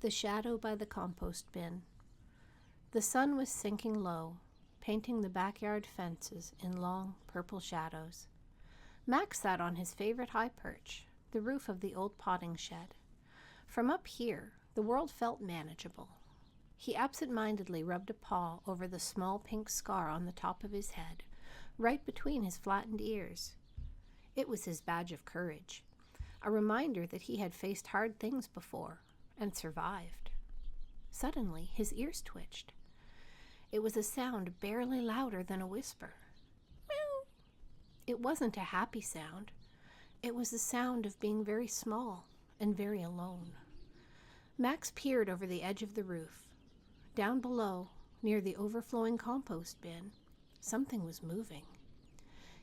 The Shadow by the Compost Bin. The sun was sinking low, painting the backyard fences in long purple shadows. Max sat on his favorite high perch, the roof of the old potting shed. From up here, the world felt manageable. He absent-mindedly rubbed a paw over the small pink scar on the top of his head, right between his flattened ears. It was his badge of courage, a reminder that he had faced hard things before and survived. Suddenly, his ears twitched. It was a sound barely louder than a whisper. Meow. It wasn't a happy sound. It was the sound of being very small and very alone. Max peered over the edge of the roof. Down below, near the overflowing compost bin, something was moving.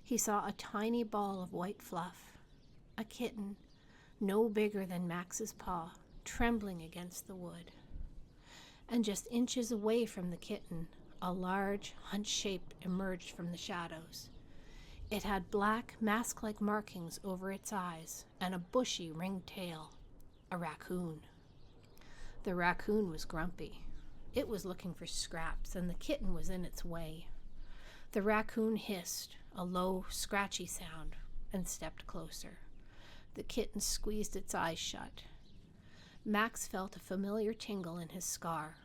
He saw a tiny ball of white fluff, a kitten, no bigger than Max's paw, trembling against the wood. And just inches away from the kitten, a large, hunched shape emerged from the shadows. It had black, mask-like markings over its eyes and a bushy, ringed tail. A raccoon. The raccoon was grumpy. It was looking for scraps, and the kitten was in its way. The raccoon hissed, a low, scratchy sound, and stepped closer. The kitten squeezed its eyes shut. Max felt a familiar tingle in his scar.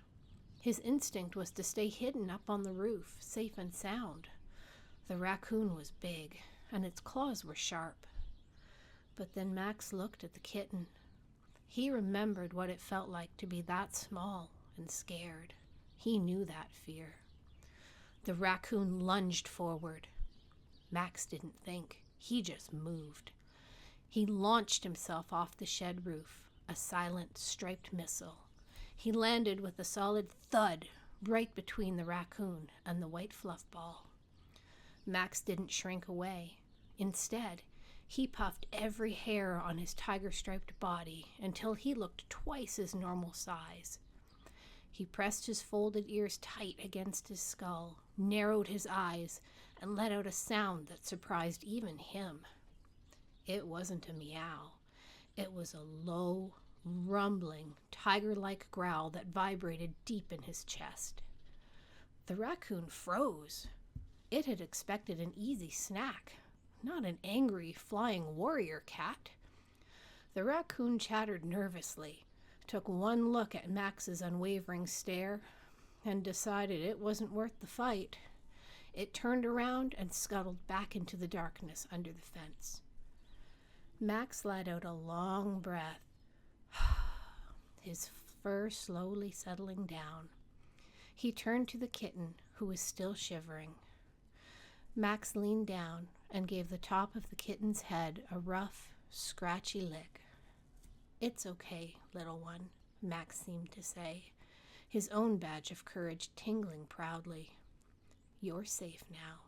His instinct was to stay hidden up on the roof, safe and sound. The raccoon was big, and its claws were sharp. But then Max looked at the kitten. He remembered what it felt like to be that small and scared. He knew that fear. The raccoon lunged forward. Max didn't think. He just moved. He launched himself off the shed roof, a silent, striped missile. He landed with a solid thud right between the raccoon and the white fluff ball. Max didn't shrink away. Instead, he puffed every hair on his tiger-striped body until he looked twice his normal size. He pressed his folded ears tight against his skull, narrowed his eyes, and let out a sound that surprised even him. It wasn't a meow. It was a low, rumbling, tiger-like growl that vibrated deep in his chest. The raccoon froze. It had expected an easy snack, not an angry, flying warrior cat. The raccoon chattered nervously, took one look at Max's unwavering stare, and decided it wasn't worth the fight. It turned around and scuttled back into the darkness under the fence. Max let out a long breath, his fur slowly settling down. He turned to the kitten, who was still shivering. Max leaned down and gave the top of the kitten's head a rough, scratchy lick. "It's okay, little one," Max seemed to say, his own badge of courage tingling proudly. "You're safe now."